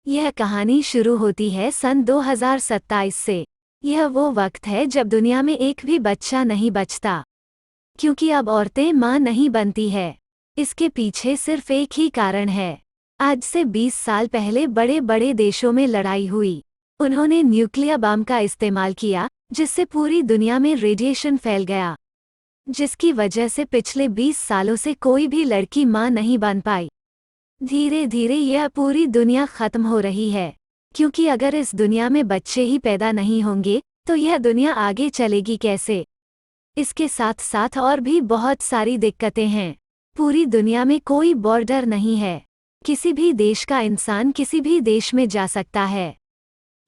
यह कहानी शुरू होती है सन 2027 से। यह वो वक्त है जब दुनिया में एक भी बच्चा नहीं बचता, क्योंकि अब औरतें मां नहीं बनती है। इसके पीछे सिर्फ एक ही कारण है। आज से 20 साल पहले बड़े बड़े देशों में लड़ाई हुई। उन्होंने न्यूक्लियर बम का इस्तेमाल किया, जिससे पूरी दुनिया में रेडिएशन फैल गया, जिसकी वजह से पिछले 20 सालों से कोई भी लड़की मां नहीं बन पाई। धीरे धीरे यह पूरी दुनिया खत्म हो रही है, क्योंकि अगर इस दुनिया में बच्चे ही पैदा नहीं होंगे तो यह दुनिया आगे चलेगी कैसे। इसके साथ साथ और भी बहुत सारी दिक्कतें हैं। पूरी दुनिया में कोई बॉर्डर नहीं है। किसी भी देश का इंसान किसी भी देश में जा सकता है,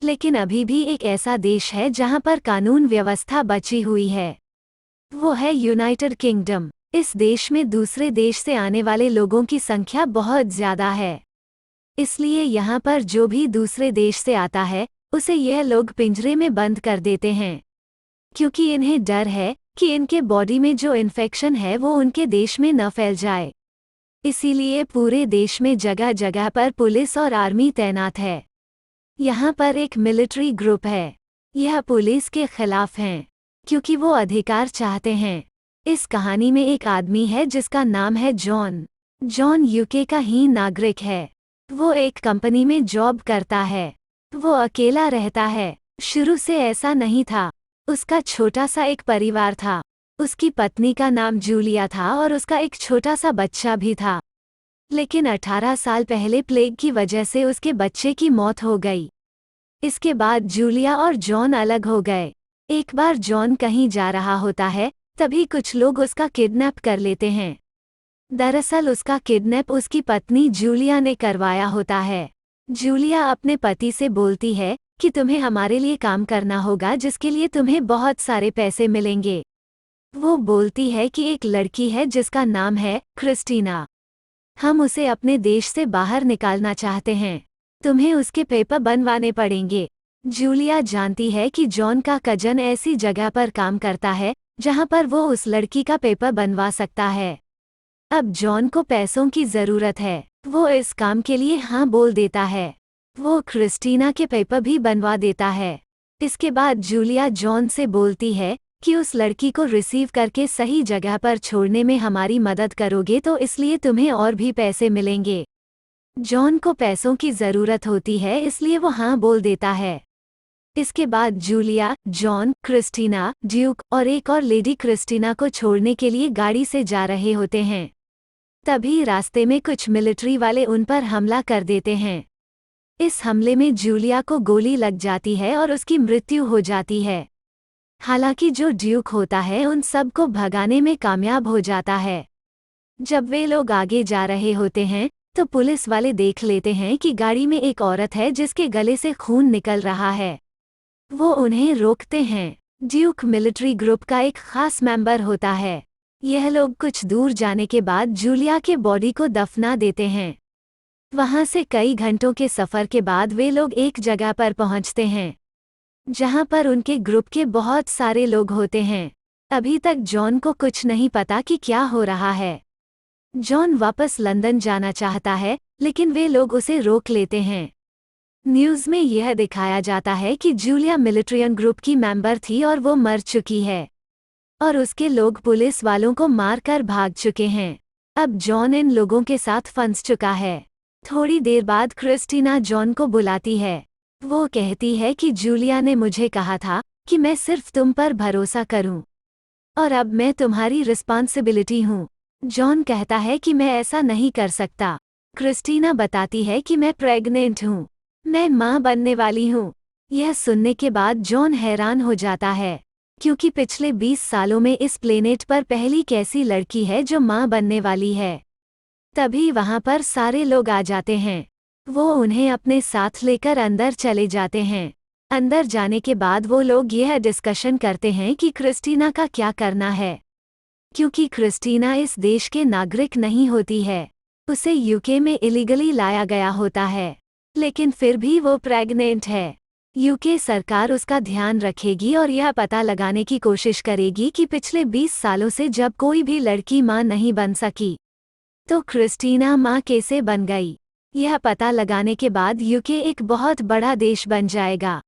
लेकिन अभी भी एक ऐसा देश है जहां पर कानून व्यवस्था बची हुई है। वो है यूनाइटेड किंगडम। इस देश में दूसरे देश से आने वाले लोगों की संख्या बहुत ज्यादा है, इसलिए यहाँ पर जो भी दूसरे देश से आता है उसे यह लोग पिंजरे में बंद कर देते हैं, क्योंकि इन्हें डर है कि इनके बॉडी में जो इन्फेक्शन है वो उनके देश में न फैल जाए। इसीलिए पूरे देश में जगह जगह पर पुलिस और आर्मी तैनात है। यहाँ पर एक मिलिट्री ग्रुप है। यह पुलिस के खिलाफ हैं, क्योंकि वो अधिकार चाहते हैं। इस कहानी में एक आदमी है जिसका नाम है जॉन। जॉन यूके का ही नागरिक है। वो एक कंपनी में जॉब करता है। वो अकेला रहता है। शुरू से ऐसा नहीं था। उसका छोटा सा एक परिवार था। उसकी पत्नी का नाम जूलिया था और उसका एक छोटा सा बच्चा भी था। लेकिन 18 साल पहले प्लेग की वजह से उसके बच्चे की मौत हो गई। इसके बाद जूलिया और जॉन अलग हो गए। एक बार जॉन कहीं जा रहा होता है, तभी कुछ लोग उसका किडनैप कर लेते हैं। दरअसल उसका किडनैप उसकी पत्नी जूलिया ने करवाया होता है। जूलिया अपने पति से बोलती है कि तुम्हें हमारे लिए काम करना होगा, जिसके लिए तुम्हें बहुत सारे पैसे मिलेंगे। वो बोलती है कि एक लड़की है जिसका नाम है क्रिस्टीना। हम उसे अपने देश से बाहर निकालना चाहते हैं। तुम्हें उसके पेपर बनवाने पड़ेंगे। जूलिया जानती है कि जॉन का कजन ऐसी जगह पर काम करता है जहां पर वो उस लड़की का पेपर बनवा सकता है। अब जॉन को पैसों की ज़रूरत है। वो इस काम के लिए हाँ बोल देता है। वो क्रिस्टीना के पेपर भी बनवा देता है। इसके बाद जूलिया जॉन से बोलती है कि उस लड़की को रिसीव करके सही जगह पर छोड़ने में हमारी मदद करोगे तो इसलिए तुम्हें और भी पैसे मिलेंगे। जॉन को पैसों की ज़रूरत होती है, इसलिए वो हाँ बोल देता है। इसके बाद जूलिया, जॉन, क्रिस्टीना, ड्यूक और एक और लेडी क्रिस्टीना को छोड़ने के लिए गाड़ी से जा रहे होते हैं। तभी रास्ते में कुछ मिलिट्री वाले उन पर हमला कर देते हैं। इस हमले में जूलिया को गोली लग जाती है और उसकी मृत्यु हो जाती है। हालांकि जो ड्यूक होता है उन सबको भगाने में कामयाब हो जाता है। जब वे लोग आगे जा रहे होते हैं तो पुलिस वाले देख लेते हैं कि गाड़ी में एक औरत है जिसके गले से खून निकल रहा है। वो उन्हें रोकते हैं। ड्यूक मिलिट्री ग्रुप का एक खास मेंबर होता है। यह लोग कुछ दूर जाने के बाद जूलिया के बॉडी को दफना देते हैं। वहां से कई घंटों के सफ़र के बाद वे लोग एक जगह पर पहुंचते हैं, जहां पर उनके ग्रुप के बहुत सारे लोग होते हैं। अभी तक जॉन को कुछ नहीं पता कि क्या हो रहा है। जॉन वापस लंदन जाना चाहता है, लेकिन वे लोग उसे रोक लेते हैं। न्यूज़ में यह दिखाया जाता है कि जूलिया मिलिट्रियन ग्रुप की मेंबर थी और वो मर चुकी है, और उसके लोग पुलिस वालों को मारकर भाग चुके हैं। अब जॉन इन लोगों के साथ फंस चुका है। थोड़ी देर बाद क्रिस्टीना जॉन को बुलाती है। वो कहती है कि जूलिया ने मुझे कहा था कि मैं सिर्फ तुम पर भरोसा करूं, और अब मैं तुम्हारी रिस्पॉन्सिबिलिटी हूं। जॉन कहता है कि मैं ऐसा नहीं कर सकता। क्रिस्टीना बताती है कि मैं प्रेग्नेंट हूं, मैं मां बनने वाली हूं। यह सुनने के बाद जॉन हैरान हो जाता है, क्योंकि पिछले 20 सालों में इस प्लेनेट पर पहली कैसी लड़की है जो मां बनने वाली है। तभी वहां पर सारे लोग आ जाते हैं। वो उन्हें अपने साथ लेकर अंदर चले जाते हैं। अंदर जाने के बाद वो लोग यह डिस्कशन करते हैं कि क्रिस्टीना का क्या करना है, क्योंकि क्रिस्टीना इस देश के नागरिक नहीं होती है। उसे यूके में इलीगली लाया गया होता है, लेकिन फिर भी वो प्रेग्नेंट है। यूके सरकार उसका ध्यान रखेगी और यह पता लगाने की कोशिश करेगी कि पिछले 20 सालों से जब कोई भी लड़की मां नहीं बन सकी, तो क्रिस्टीना मां कैसे बन गई। यह पता लगाने के बाद यूके एक बहुत बड़ा देश बन जाएगा।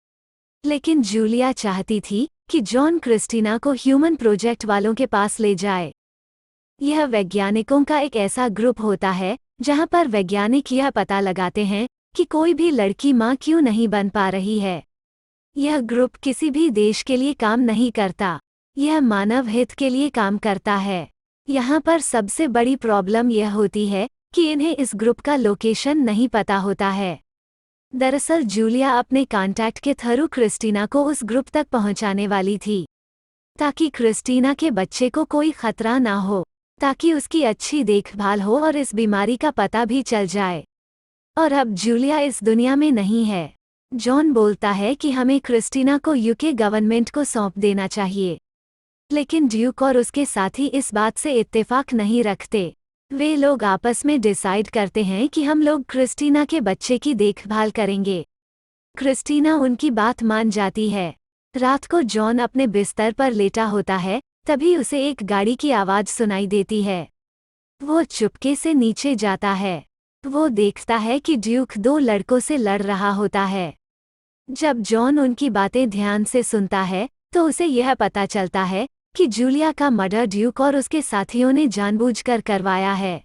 लेकिन जूलिया चाहती थी कि जॉन क्रिस्टीना को ह्यूमन प्रोजेक्ट वालों के पास ले जाए। यह वैज्ञानिकों का एक ऐसा ग्रुप होता है जहां पर वैज्ञानिक यह पता लगाते हैं कि कोई भी लड़की मां क्यों नहीं बन पा रही है। यह ग्रुप किसी भी देश के लिए काम नहीं करता, यह मानव हित के लिए काम करता है। यहाँ पर सबसे बड़ी प्रॉब्लम यह होती है कि इन्हें इस ग्रुप का लोकेशन नहीं पता होता है। दरअसल जूलिया अपने कॉन्टैक्ट के थ्रू क्रिस्टीना को उस ग्रुप तक पहुंचाने वाली थी, ताकि क्रिस्टीना के बच्चे को कोई खतरा ना हो, ताकि उसकी अच्छी देखभाल हो और इस बीमारी का पता भी चल जाए। और अब जूलिया इस दुनिया में नहीं है। जॉन बोलता है कि हमें क्रिस्टीना को यूके गवर्नमेंट को सौंप देना चाहिए, लेकिन ड्यूक और उसके साथी इस बात से इत्तेफाक नहीं रखते। वे लोग आपस में डिसाइड करते हैं कि हम लोग क्रिस्टीना के बच्चे की देखभाल करेंगे। क्रिस्टीना उनकी बात मान जाती है। रात को जॉन अपने बिस्तर पर लेटा होता है, तभी उसे एक गाड़ी की आवाज़ सुनाई देती है। वो चुपके से नीचे जाता है। वो देखता है कि ड्यूक दो लड़कों से लड़ रहा होता है। जब जॉन उनकी बातें ध्यान से सुनता है तो उसे यह पता चलता है कि जूलिया का मर्डर ड्यूक और उसके साथियों ने जानबूझकर करवाया है,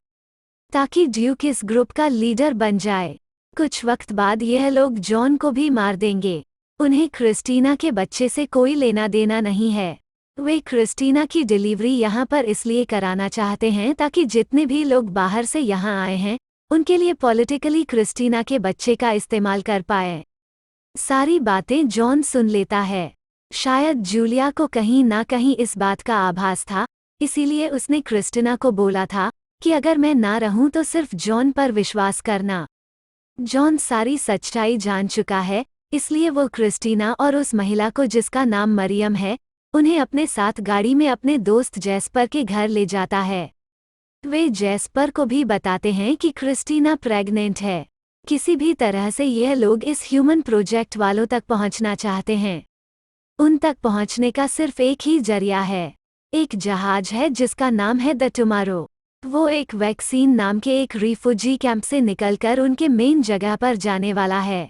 ताकि ड्यूक इस ग्रुप का लीडर बन जाए। कुछ वक्त बाद यह लोग जॉन को भी मार देंगे। उन्हें क्रिस्टीना के बच्चे से कोई लेना देना नहीं है। वे क्रिस्टीना की डिलीवरी यहाँ पर इसलिए कराना चाहते हैं ताकि जितने भी लोग बाहर से यहाँ आए हैं उनके लिए पॉलिटिकली क्रिस्टीना के बच्चे का इस्तेमाल कर पाए। सारी बातें जॉन सुन लेता है। शायद जूलिया को कहीं ना कहीं इस बात का आभास था, इसीलिए उसने क्रिस्टीना को बोला था कि अगर मैं ना रहूं तो सिर्फ जॉन पर विश्वास करना। जॉन सारी सच्चाई जान चुका है, इसलिए वो क्रिस्टीना और उस महिला को जिसका नाम मरियम है, उन्हें अपने साथ गाड़ी में अपने दोस्त जैस्पर के घर ले जाता है। वे जैस्पर को भी बताते हैं कि क्रिस्टीना प्रेग्नेंट है। किसी भी तरह से यह लोग इस ह्यूमन प्रोजेक्ट वालों तक पहुंचना चाहते हैं। उन तक पहुंचने का सिर्फ एक ही जरिया है। एक जहाज है जिसका नाम है द टुमारो। वो एक वैक्सीन नाम के एक रिफ्यूजी कैंप से निकलकर उनके मेन जगह पर जाने वाला है,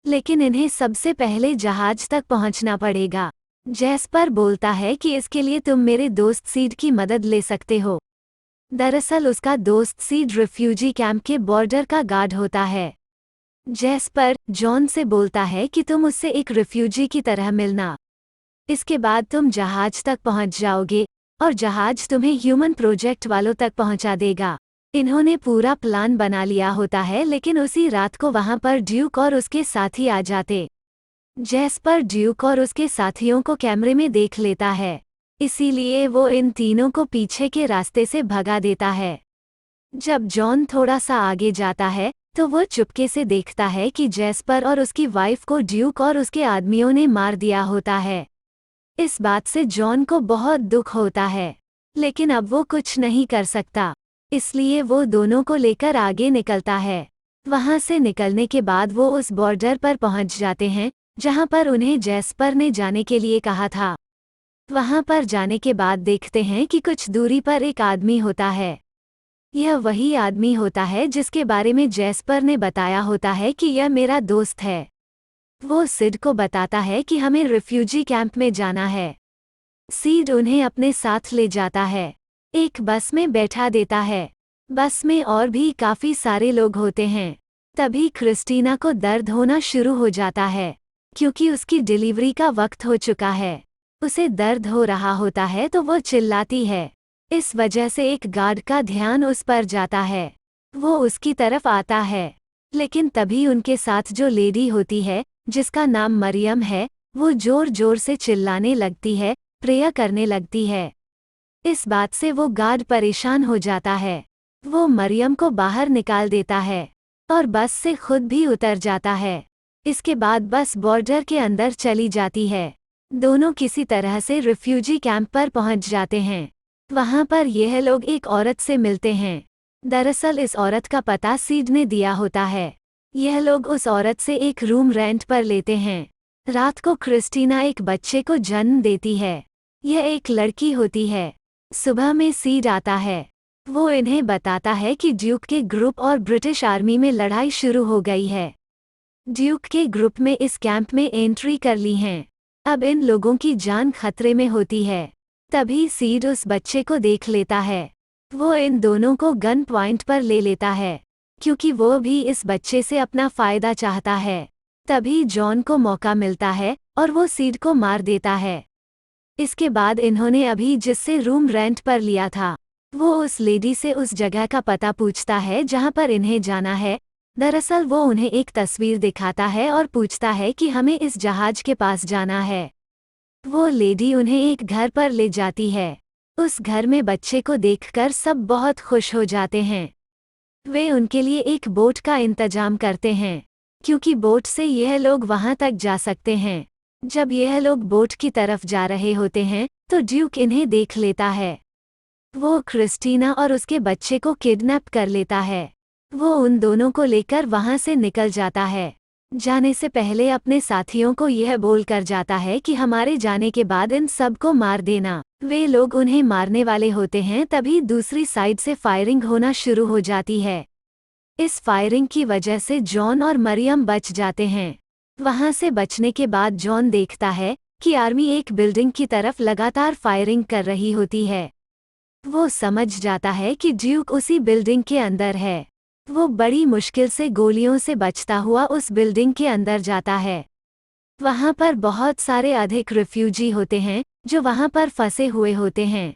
लेकिन इन्हें सबसे पहले जहाज तक पहुंचना पड़ेगा। जैस्पर बोलता है कि इसके लिए तुम मेरे दोस्त सीड की मदद ले सकते हो। दरअसल उसका दोस्त सीड रिफ्यूजी कैंप के बॉर्डर का गार्ड होता है। जैस्पर जॉन से बोलता है कि तुम उससे एक रिफ्यूजी की तरह मिलना। इसके बाद तुम जहाज तक पहुंच जाओगे और जहाज तुम्हें ह्यूमन प्रोजेक्ट वालों तक पहुंचा देगा। इन्होंने पूरा प्लान बना लिया होता है, लेकिन उसी रात को वहां पर ड्यूक और उसके साथी आ जाते। जैस्पर ड्यूक और उसके साथियों को कैमरे में देख लेता है, इसीलिए वो इन तीनों को पीछे के रास्ते से भगा देता है। जब जॉन थोड़ा सा आगे जाता है तो वो चुपके से देखता है कि जैस्पर और उसकी वाइफ को ड्यूक और उसके आदमियों ने मार दिया होता है। इस बात से जॉन को बहुत दुख होता है, लेकिन अब वो कुछ नहीं कर सकता, इसलिए वो दोनों को लेकर आगे निकलता है। वहां से निकलने के बाद वो उस बॉर्डर पर पहुंच जाते हैं जहां पर उन्हें जैस्पर ने जाने के लिए कहा था। वहां पर जाने के बाद देखते हैं कि कुछ दूरी पर एक आदमी होता है। यह वही आदमी होता है जिसके बारे में जैस्पर ने बताया होता है कि यह मेरा दोस्त है। वो सिड को बताता है कि हमें रिफ्यूजी कैंप में जाना है। सीड उन्हें अपने साथ ले जाता है, एक बस में बैठा देता है। बस में और भी काफी सारे लोग होते हैं। तभी क्रिस्टीना को दर्द होना शुरू हो जाता है, क्योंकि उसकी डिलीवरी का वक्त हो चुका है। उसे दर्द हो रहा होता है तो वो चिल्लाती है। इस वजह से एक गार्ड का ध्यान उस पर जाता है। वो उसकी तरफ आता है, लेकिन तभी उनके साथ जो लेडी होती है जिसका नाम मरियम है, वो जोर जोर से चिल्लाने लगती है, प्रेयर करने लगती है। इस बात से वो गार्ड परेशान हो जाता है। वो मरियम को बाहर निकाल देता है और बस से खुद भी उतर जाता है। इसके बाद बस बॉर्डर के अंदर चली जाती है। दोनों किसी तरह से रिफ्यूजी कैंप पर पहुंच जाते हैं। वहां पर यह लोग एक औरत से मिलते हैं। दरअसल इस औरत का पता सीड ने दिया होता है। यह लोग उस औरत से एक रूम रेंट पर लेते हैं। रात को क्रिस्टीना एक बच्चे को जन्म देती है। यह एक लड़की होती है। सुबह में सीड आता है। वो इन्हें बताता है कि ड्यूक के ग्रुप और ब्रिटिश आर्मी में लड़ाई शुरू हो गई है। ड्यूक के ग्रुप में इस कैंप में एंट्री कर ली हैं। अब इन लोगों की जान खतरे में होती है। तभी सीड उस बच्चे को देख लेता है। वो इन दोनों को गन पॉइंट पर ले लेता है, क्योंकि वो भी इस बच्चे से अपना फायदा चाहता है। तभी जॉन को मौका मिलता है और वो सीड को मार देता है। इसके बाद इन्होंने अभी जिससे रूम रेंट पर लिया था, वो उस लेडी से उस जगह का पता पूछता है जहां पर इन्हें जाना है। दरअसल वो उन्हें एक तस्वीर दिखाता है और पूछता है कि हमें इस जहाज के पास जाना है। वो लेडी उन्हें एक घर पर ले जाती है। उस घर में बच्चे को देखकर सब बहुत खुश हो जाते हैं। वे उनके लिए एक बोट का इंतजाम करते हैं, क्योंकि बोट से यह लोग वहां तक जा सकते हैं। जब यह लोग बोट की तरफ जा रहे होते हैं तो ड्यूक इन्हें देख लेता है। वो क्रिस्टीना और उसके बच्चे को किडनैप कर लेता है। वो उन दोनों को लेकर वहां से निकल जाता है। जाने से पहले अपने साथियों को यह बोलकर जाता है कि हमारे जाने के बाद इन सब को मार देना। वे लोग उन्हें मारने वाले होते हैं, तभी दूसरी साइड से फायरिंग होना शुरू हो जाती है। इस फायरिंग की वजह से जॉन और मरियम बच जाते हैं। वहां से बचने के बाद जॉन देखता है कि आर्मी एक बिल्डिंग की तरफ लगातार फायरिंग कर रही होती है। वो समझ जाता है कि ड्यूक उसी बिल्डिंग के अंदर है। वो बड़ी मुश्किल से गोलियों से बचता हुआ उस बिल्डिंग के अंदर जाता है। वहां पर बहुत सारे अधिक रिफ्यूजी होते हैं जो वहां पर फंसे हुए होते हैं।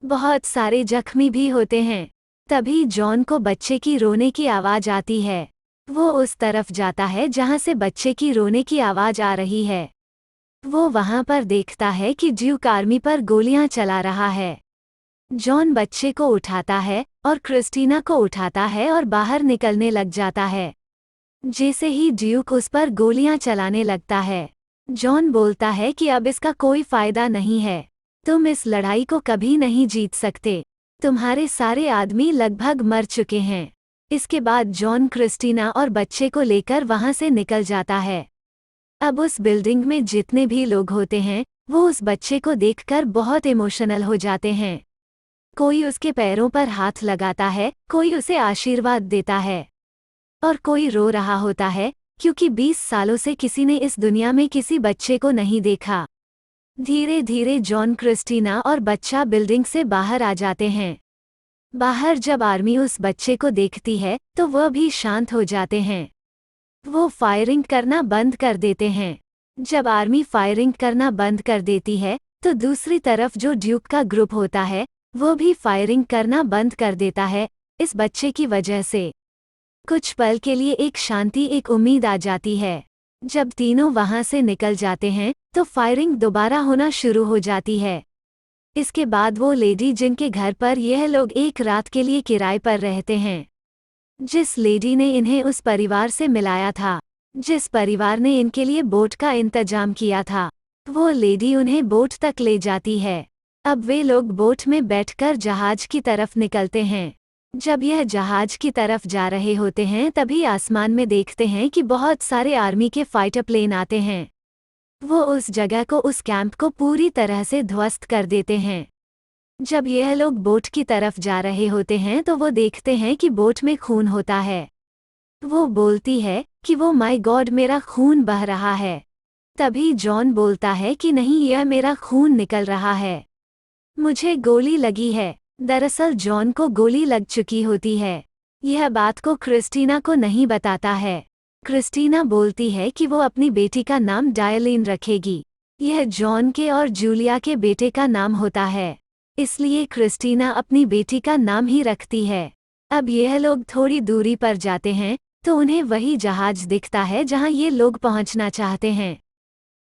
बहुत सारे जख्मी भी होते हैं। तभी जॉन को बच्चे की रोने की आवाज आती है। वो उस तरफ जाता है जहां से बच्चे की रोने की आवाज आ रही है। वो वहां पर देखता है कि ड्यूक आर्मी पर गोलियां चला रहा है। जॉन बच्चे को उठाता है और क्रिस्टीना को उठाता है और बाहर निकलने लग जाता है। जैसे ही ड्यूक उस पर गोलियां चलाने लगता है, जॉन बोलता है कि अब इसका कोई फायदा नहीं है। तुम इस लड़ाई को कभी नहीं जीत सकते। तुम्हारे सारे आदमी लगभग मर चुके हैं। इसके बाद जॉन क्रिस्टीना और बच्चे को लेकर वहां से निकल जाता है। अब उस बिल्डिंग में जितने भी लोग होते हैं वो उस बच्चे को देखकर बहुत इमोशनल हो जाते हैं। कोई उसके पैरों पर हाथ लगाता है, कोई उसे आशीर्वाद देता है और कोई रो रहा होता है, क्योंकि 20 सालों से किसी ने इस दुनिया में किसी बच्चे को नहीं देखा। धीरे धीरे जॉन, क्रिस्टीना और बच्चा बिल्डिंग से बाहर आ जाते हैं। बाहर जब आर्मी उस बच्चे को देखती है तो वह भी शांत हो जाते हैं। वो फायरिंग करना बंद कर देते हैं। जब आर्मी फायरिंग करना बंद कर देती है तो दूसरी तरफ जो ड्यूक का ग्रुप होता है वो भी फायरिंग करना बंद कर देता है। इस बच्चे की वजह से कुछ पल के लिए एक शांति, एक उम्मीद आ जाती है। जब तीनों वहां से निकल जाते हैं तो फायरिंग दोबारा होना शुरू हो जाती है। इसके बाद वो लेडी जिनके घर पर यह लोग एक रात के लिए किराए पर रहते हैं, जिस लेडी ने इन्हें उस परिवार से मिलाया था, जिस परिवार ने इनके लिए बोट का इंतजाम किया था, वो लेडी उन्हें बोट तक ले जाती है। अब वे लोग बोट में बैठकर जहाज की तरफ निकलते हैं। जब यह जहाज की तरफ जा रहे होते हैं तभी आसमान में देखते हैं कि बहुत सारे आर्मी के फाइटर प्लेन आते हैं। वो उस जगह को, उस कैंप को पूरी तरह से ध्वस्त कर देते हैं। जब यह लोग बोट की तरफ जा रहे होते हैं तो वो देखते हैं कि बोट में खून होता है। वो बोलती है कि वो माय गॉड, मेरा खून बह रहा है। तभी जॉन बोलता है कि नहीं, यह मेरा खून निकल रहा है, मुझे गोली लगी है। दरअसल जॉन को गोली लग चुकी होती है। यह बात को क्रिस्टीना को नहीं बताता है। क्रिस्टीना बोलती है कि वो अपनी बेटी का नाम डायलीन रखेगी। यह जॉन के और जूलिया के बेटे का नाम होता है, इसलिए क्रिस्टीना अपनी बेटी का नाम ही रखती है। अब यह लोग थोड़ी दूरी पर जाते हैं तो उन्हें वही जहाज दिखता है जहां ये लोग पहुंचना चाहते हैं।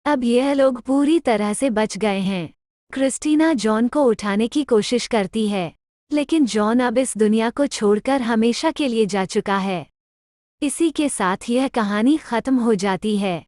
अब यह लोग पूरी तरह से बच गए हैं। क्रिस्टीना जॉन को उठाने की कोशिश करती है, लेकिन जॉन अब इस दुनिया को छोड़कर हमेशा के लिए जा चुका है। इसी के साथ यह कहानी खत्म हो जाती है।